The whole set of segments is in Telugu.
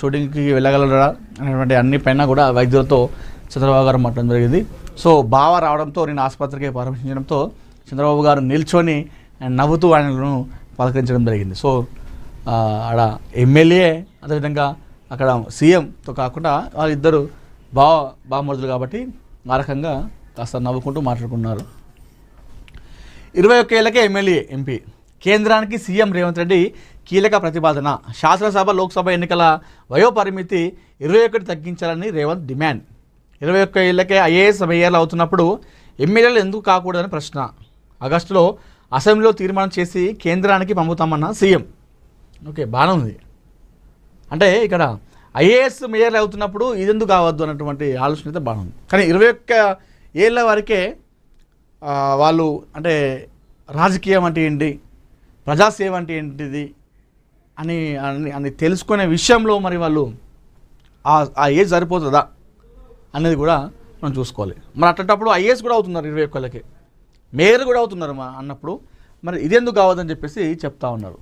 షూటింగ్కి వెళ్ళగలరా అనేటువంటి అన్ని పైన కూడా వైద్యులతో చంద్రబాబు గారు మాట్లాడడం జరిగింది. సో బావ రావడంతో నేను ఆసుపత్రికి పరామర్శించడంతో చంద్రబాబు గారు నిల్చొని నవ్వుతూ ఆయనను పలకరించడం జరిగింది. సో ఆడ ఎమ్మెల్యే అదేవిధంగా అక్కడ సీఎంతో కాకుండా వాళ్ళిద్దరు బామర్దులు కాబట్టి ఆ రకంగా కాస్త నవ్వుకుంటూ మాట్లాడుకున్నారు. 21 ఏళ్లకే ఎమ్మెల్యే ఎంపీ కేంద్రానికి సీఎం రేవంత్ రెడ్డి కీలక ప్రతిపాదన. శాసనసభ లోక్సభ ఎన్నికల వయోపరిమితి 21 తగ్గించాలని రేవంత్ డిమాండ్. 21 ఏళ్లకే ఐఏఎస్ మేయర్లు అవుతున్నప్పుడు ఎమ్మెల్యేలు ఎందుకు కాకూడదని ప్రశ్న. ఆగస్టులో అసెంబ్లీలో తీర్మానం చేసి కేంద్రానికి పంపుతామన్న సీఎం. ఓకే, బాగానే ఉంది. అంటే ఇక్కడ ఐఏఎస్ మేయర్లు అవుతున్నప్పుడు ఇదెందుకు కావద్దు అన్నటువంటి ఆలోచన అయితే బాగుంది. కానీ 21 ఏళ్ళ వరకే వాళ్ళు అంటే రాజకీయం అంటే ఏంటి, ప్రజాసేవ అంటే ఏంటిది అని అని తెలుసుకునే విషయంలో మరి వాళ్ళు ఆ ఏజ్ సరిపోతుందా అనేది కూడా మనం చూసుకోవాలి. మరి అట్లాంటప్పుడు ఐఏఎస్ కూడా అవుతున్నారు 21 ఏళ్ళకి, మేయర్ కూడా అవుతున్నారు అన్నప్పుడు మరి ఇదెందుకు కావద్దని చెప్పేసి చెప్తా ఉన్నారు.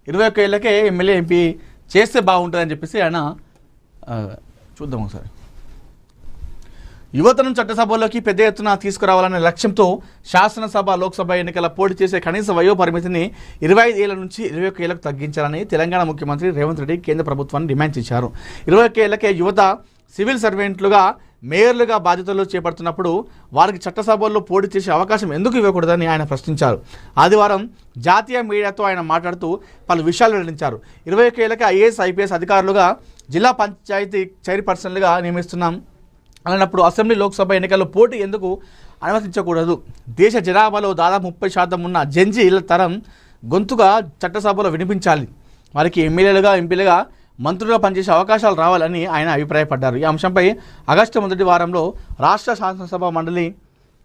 21 ఏళ్ళకే ఎమ్మెల్యే ఎంపీ చేస్తే బాగుంటుందని చెప్పేసి ఆయన చూద్దాం ఒకసారి. యువతను చట్టసభలోకి పెద్ద ఎత్తున తీసుకురావాలనే లక్ష్యంతో శాసనసభ లోక్సభ ఎన్నికల పోటీ చేసే కనీస వయో పరిమితిని 25 ఏళ్ల నుంచి 21 ఏళ్లకు తగ్గించాలని తెలంగాణ ముఖ్యమంత్రి రేవంత్ రెడ్డి కేంద్ర ప్రభుత్వాన్ని డిమాండ్ చేశారు. 21 ఏళ్లకే యువత సివిల్ సర్వెంట్లుగా మేయర్లుగా బాధ్యతలు చేపడుతున్నప్పుడు వారికి చట్టసభల్లో పోటీ చేసే అవకాశం ఎందుకు ఇవ్వకూడదని ఆయన ప్రశ్నించారు. ఆదివారం జాతీయ మీడియాతో ఆయన మాట్లాడుతూ పలు విషయాలు వెల్లడించారు. 21 ఏళ్లకే ఐఏఎస్ ఐపీఎస్ అధికారులుగా జిల్లా పంచాయతీ చైర్పర్సన్లుగా నియమిస్తున్నాం అన్నప్పుడు అసెంబ్లీ లోక్సభ ఎన్నికల్లో పోటీ ఎందుకు అనుమతించకూడదు? దేశ జనాభాలో దాదాపు 30% ఉన్న జెన్జీ తరం గొంతుగా చట్టసభలో వినిపించాలి. వారికి ఎమ్మెల్యేలుగా ఎంపీలుగా మంత్రులుగా పనిచేసే అవకాశాలు రావాలని ఆయన అభిప్రాయపడ్డారు. ఈ అంశంపై ఆగస్టు మొదటి వారంలో రాష్ట్ర శాసనసభ మండలి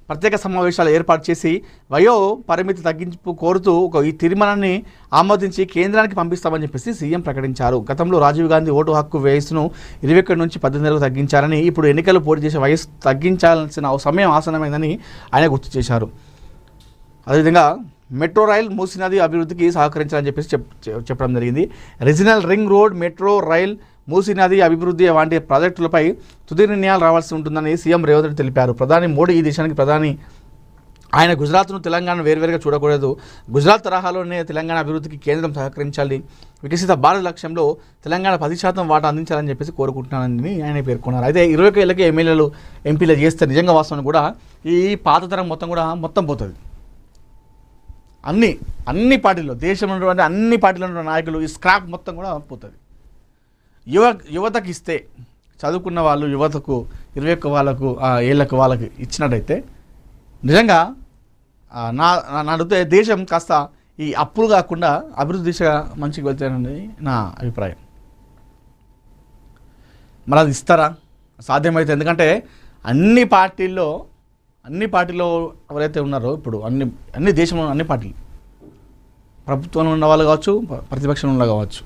ప్రత్యేక సమావేశాలు ఏర్పాటు చేసి వయో పరిమితి తగ్గింపు కోరుతూ ఈ తీర్మానాన్ని ఆమోదించి కేంద్రానికి పంపిస్తామని చెప్పేసి సీఎం ప్రకటించారు. గతంలో రాజీవ్ గాంధీ ఓటు హక్కు వయసును 21 నుంచి 18 ఏళ్లకు తగ్గించారని, ఇప్పుడు ఎన్నికలు పోటీ చేసే వయసు తగ్గించాల్సిన సమయం ఆసనమైందని ఆయన గుర్తు చేశారు. అదేవిధంగా మెట్రో రైల్ మూసీ నది అభివృద్ధికి సహకరించాలని చెప్పేసి చెప్పడం జరిగింది. Regional ring road, metro rail, Musi నది అభివృద్ధి వంటి ప్రాజెక్టులపై తుది నిర్ణయాలు రావాల్సి ఉంటుందని సీఎం రేవంత్ రెడ్డి తెలిపారు. ప్రధాని మోడీ ఈ దేశానికి ప్రధాని. ఆయన గుజరాత్ను తెలంగాణ వేరువేరుగా చూడకూడదు. గుజరాత్ తరహాలోనే తెలంగాణ అభివృద్ధికి కేంద్రం సహకరించాలి. వికసిత భారత లక్ష్యంలో తెలంగాణ 10% వాటా అందించాలని చెప్పేసి కోరుకుంటున్నానని ఆయన పేర్కొన్నారు. అయితే 21 ఏళ్ళకి ఎమ్మెల్యేలు ఎంపీలు చేస్తే నిజంగా వాస్తవం కూడా ఈ పాత తరం మొత్తం పోతుంది. అన్ని పార్టీల్లో, దేశంలో ఉన్నటువంటి అన్ని పార్టీలో ఉన్న నాయకులు ఈ స్క్రాప్ మొత్తం కూడా పోతుంది. యువతకి ఇస్తే, చదువుకున్న వాళ్ళు యువతకు 21 ఏళ్ళకు వాళ్ళకి ఇచ్చినట్టయితే నిజంగా నా అడిగితే దేశం కాస్త ఈ అప్పులు కాకుండా అభివృద్ధి దిశగా మంచిగా వెళ్తానని నా అభిప్రాయం. మరి అది ఇస్తారా? సాధ్యమైతే. ఎందుకంటే అన్ని పార్టీల్లో ఎవరైతే ఉన్నారో ఇప్పుడు అన్ని దేశంలో అన్ని పార్టీలు, ప్రభుత్వంలో ఉన్న వాళ్ళు కావచ్చు, ప్రతిపక్షంలో ఉన్న కావచ్చు,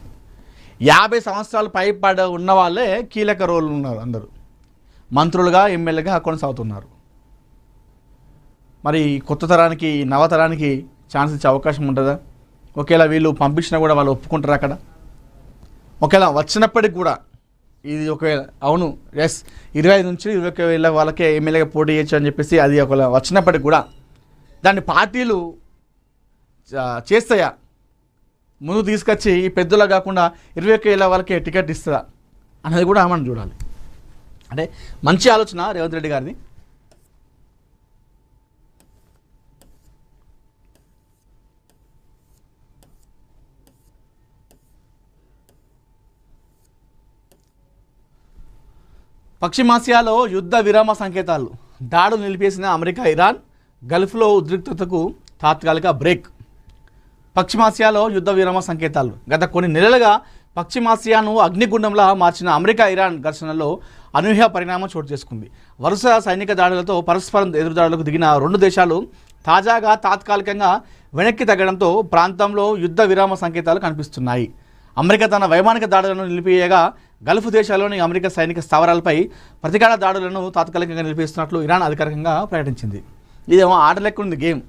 50 సంవత్సరాలు పైపడ ఉన్న వాళ్ళే కీలక రోల్ ఉన్నారు. అందరూ మంత్రులుగా ఎమ్మెల్యేగా కొనసాగుతున్నారు. మరి కొత్త తరానికి నవతరానికి ఛాన్స్ ఇచ్చే అవకాశం ఉంటుందా? ఒకవేళ వీళ్ళు పంపించినా కూడా వాళ్ళు ఒప్పుకుంటారు అక్కడ? ఒకవేళ వచ్చినప్పటికి కూడా ఇది ఒకవేళ అవును ఎస్ 25 నుంచి 21 ఏళ్ళ వాళ్ళకే ఎమ్మెల్యేగా పోటీ చేయొచ్చు అని చెప్పేసి అది ఒకవేళ వచ్చినప్పటికి కూడా దాన్ని పార్టీలు చేస్తాయా? ముందు తీసుకొచ్చి ఈ పెద్దలా కాకుండా 21 ఏళ్ళ వాళ్ళకే టికెట్ ఇస్తుందా అనేది కూడా మనం చూడాలి. అంటే మంచి ఆలోచన రేవంత్ రెడ్డి గారిది. పశ్చిమాసియాలో యుద్ధ విరామ సంకేతాలు, దాడులు నిలిపేసిన అమెరికా, ఇరాన్, గల్ఫ్లో ఉద్రిక్తతకు తాత్కాలిక బ్రేక్. పశ్చిమాసియాలో యుద్ధ విరామ సంకేతాలు. గత కొన్ని నెలలుగా పశ్చిమాసియాను అగ్నిగుండంలా మార్చిన అమెరికా ఇరాన్ ఘర్షణలో అనూహ్య పరిణామం చోటు చేసుకుంది. వరుస సైనిక దాడులతో పరస్పరం ఎదురుదాడులకు దిగిన రెండు దేశాలు తాజాగా తాత్కాలికంగా వెనక్కి తగ్గడంతో ప్రాంతంలో యుద్ధ విరామ సంకేతాలు కనిపిస్తున్నాయి. అమెరికా తన వైమానిక దాడులను నిలిపివేయగా గల్ఫ్ దేశాల్లోని అమెరికా సైనిక స్థావరాలపై ప్రతీకార దాడులను తాత్కాలికంగా నిలిపిస్తున్నట్లు ఇరాన్ అధికారికంగా ప్రకటించింది. ఇదేమో ఆట లెక్క ఉంది గేమ్.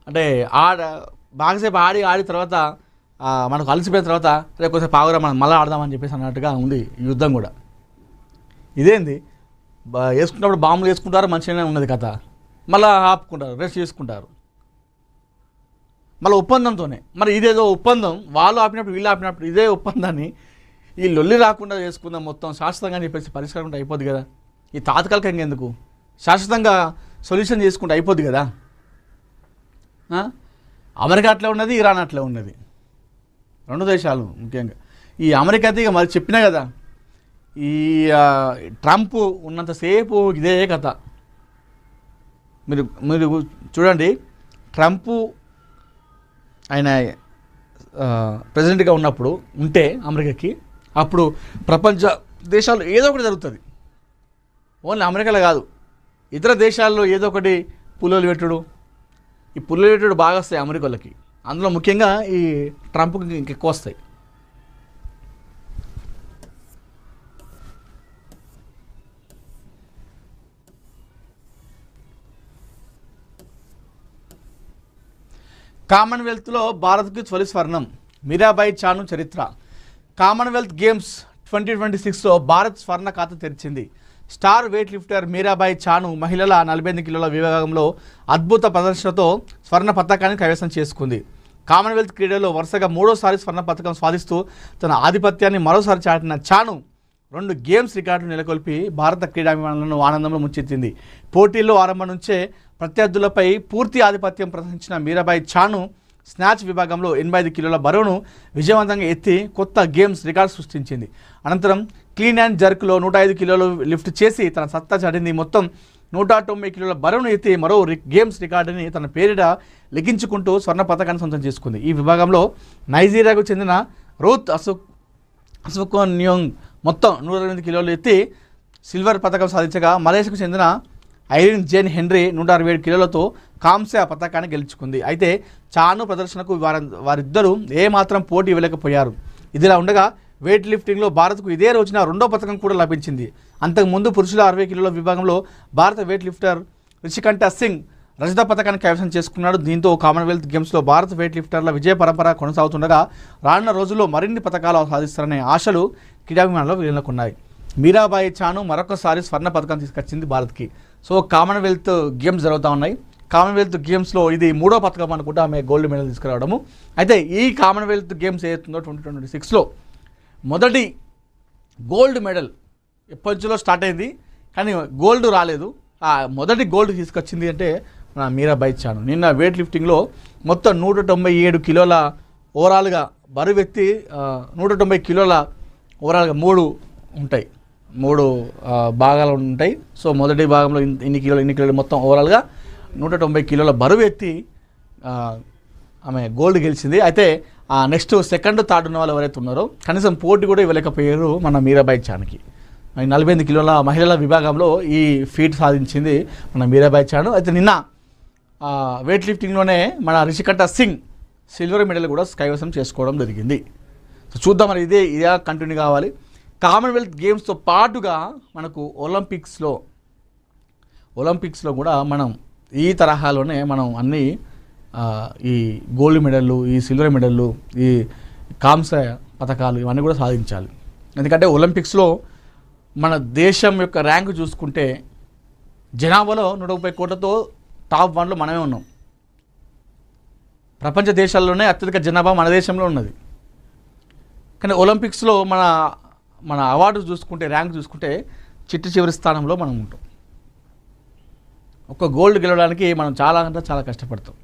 అంటే బాగాసేపు ఆడి తర్వాత మనకు అలసిపోయిన తర్వాత రేపు కొంచెం పావురా మనం మళ్ళీ ఆడదామని చెప్పేసి అన్నట్టుగా ఉంది ఈ యుద్ధం కూడా. ఇదేంది వేసుకున్నప్పుడు బాంబులు వేసుకుంటారు, మంచిగానే ఉన్నది కథ, మళ్ళీ ఆపుకుంటారు, రెస్ట్ చేసుకుంటారు, మళ్ళీ ఒప్పందంతోనే. మరి ఇదేదో ఒప్పందం, వాళ్ళు ఆపినప్పుడు వీళ్ళు ఆపినప్పుడు ఇదే ఒప్పందాన్ని ఈ లొల్లి రాకుండా చేసుకుందాం మొత్తం శాశ్వతంగా అని చెప్పేసి పరిష్కారం ఉంటే అయిపోద్ది కదా. ఈ తాత్కాలికంగా ఎందుకు, శాశ్వతంగా సొల్యూషన్ చేసుకుంటే అయిపోద్ది కదా. అమెరికా అట్లా ఉన్నది, ఇరాన్ అట్లా ఉన్నది, రెండు దేశాలు ముఖ్యంగా. ఈ అమెరికా అయితే ఇక మరి చెప్పినా కదా, ఈ ట్రంప్ ఉన్నంతసేపు ఇదే కథ. మీరు చూడండి, ట్రంప్ ఆయన ప్రెసిడెంట్గా ఉన్నప్పుడు ఉంటే అమెరికాకి, అప్పుడు ప్రపంచ దేశాలు ఏదో ఒకటి జరుగుతుంది. ఓన్లీ అమెరికాలో కాదు, ఇతర దేశాల్లో ఏదో ఒకటి పుల్లలు పెట్టుడు, ఈ పుల్లలు పెట్టుడు బాగా వస్తాయి అమెరికాలకి. అందులో ముఖ్యంగా ఈ ట్రంప్కి ఇంకెక్కువ వస్తాయి. కామన్వెల్త్లో భారత్కు తొలి స్వర్ణం, మీరాబాయి చాను చరిత్ర. కామన్వెల్త్ గేమ్స్ 2026లో భారత్ స్వర్ణ ఖాతా తెరిచింది. Star weight lifter Mirabai Chanu మహిళల 48 కిలోల విభాగంలో అద్భుత ప్రదర్శనతో స్వర్ణ పతకాన్ని కైవసం చేసుకుంది. కామన్వెల్త్ క్రీడల్లో వరుసగా 3వ స్వర్ణ పతకం సాధిస్తూ తన ఆధిపత్యాన్ని మరోసారి చాటిన చాను 2 గేమ్స్ రికార్డులు నెలకొల్పి భారత క్రీడాభిమానులను ఆనందంలో ముంచెత్తింది. పోటీల్లో ఆరంభం నుంచే ప్రత్యర్థులపై పూర్తి ఆధిపత్యం ప్రదర్శించిన మీరాబాయి చాను స్నాచ్ విభాగంలో 85 కిలోల బరువును విజయవంతంగా ఎత్తి కొత్త గేమ్స్ రికార్డు సృష్టించింది. అనంతరం క్లీన్ అండ్ జర్క్లో 105 కిలోలు లిఫ్ట్ చేసి తన సత్తా చాటింది. మొత్తం 190 కిలోల బరువును ఎత్తి మరో గేమ్స్ రికార్డుని తన పేరిట లెక్కించుకుంటూ స్వర్ణ పతకాన్ని సొంతం చేసుకుంది. ఈ విభాగంలో నైజీరియాకు చెందిన రూత్ అసుకోన్యోంగ్ మొత్తం 108 కిలోలు ఎత్తి సిల్వర్ పతకం సాధించగా, మలేషియాకు చెందిన ఐరిన్ జేన్ హెన్రీ 167 కిలోలతో కాంస్య పతకాన్ని గెలుచుకుంది. అయితే చాను ప్రదర్శనకు వారిద్దరూ ఏమాత్రం పోటీ ఇవ్వలేకపోయారు. ఇదిలా ఉండగా వెయిట్ లిఫ్టింగ్లో భారత్కు ఇదే రోజున 2వ పతకం కూడా లభించింది. అంతకుముందు పురుషుల 60 కిలోల విభాగంలో భారత వెయిట్ లిఫ్టర్ రిషికంఠ సింగ్ రజత పతకాన్ని కైవసం చేసుకున్నాడు. దీంతో కామన్వెల్త్ గేమ్స్లో భారత వెయిట్ లిఫ్టర్ల విజయ పరంపర కొనసాగుతుండగా రానున్న రోజుల్లో మరిన్ని పతకాలు సాధిస్తారనే ఆశలు క్రీడాభిమానులు వీళ్ళకున్నాయి. మీరాబాయి చాను మరొకసారి స్వర్ణ పతకం తీసుకొచ్చింది భారత్కి. సో కామన్వెల్త్ గేమ్స్ జరుగుతూ ఉన్నాయి. కామన్వెల్త్ గేమ్స్లో ఇది 3వ పతకం అనుకుంటే ఆమె గోల్డ్ మెడల్ తీసుకురావడము. అయితే ఈ కామన్వెల్త్ గేమ్స్ ఏదైతుందో 2026లో మొదటి గోల్డ్ మెడల్ ఎప్పటిలో స్టార్ట్ అయింది, కానీ గోల్డ్ రాలేదు. ఆ మొదటి గోల్డ్ తీసుకొచ్చింది అంటే మన మీరాబాయి చాను. నిన్న వెయిట్ లిఫ్టింగ్లో మొత్తం 197 కిలోల ఓవరాల్గా బరువెత్తి 190 కిలోల ఓవరాల్గా 3 భాగాలు ఉంటాయి. సో మొదటి భాగంలో ఇన్ని కిలోలు మొత్తం ఓవరాల్గా 190 కిలోల బరువు ఎత్తి ఆమె గోల్డ్ గెలిచింది. అయితే నెక్స్ట్ సెకండ్ థర్డ్ ఉన్న వాళ్ళు ఎవరైతే ఉన్నారో కనీసం పోటీ కూడా ఇవ్వలేకపోయారు మన మీరాబాయి చానుకి. 48 కిలోల మహిళల విభాగంలో ఈ ఫీట్ సాధించింది మన మీరాబాయి చాను. అయితే నిన్న వెయిట్ లిఫ్టింగ్లోనే మన రిషికంఠ సింగ్ సిల్వర్ మెడల్ కూడా కైవసం చేసుకోవడం జరిగింది. సో చూద్దాం మరి ఇదే కంటిన్యూ కావాలి. కామన్వెల్త్ గేమ్స్తో పాటుగా మనకు ఒలింపిక్స్లో కూడా మనం ఈ తరహాలోనే మనం అన్నీ ఈ గోల్డ్ మెడళ్ళు, ఈ సిల్వర్ మెడళ్ళు, ఈ కాంస్య పథకాలు ఇవన్నీ కూడా సాధించాలి. ఎందుకంటే ఒలింపిక్స్లో మన దేశం యొక్క ర్యాంకు చూసుకుంటే జనాభాలో 130 కోట్లతో టాప్ 1లో మనమే ఉన్నాం. ప్రపంచ దేశాల్లోనే అత్యధిక జనాభా మన దేశంలో ఉన్నది. కానీ ఒలింపిక్స్లో మన అవార్డు చూసుకుంటే, ర్యాంక్ చూసుకుంటే చివరి స్థానంలో మనం ఉంటాం. ఒక గోల్డ్ గెలవడానికి మనం చాలా కష్టపడతాం.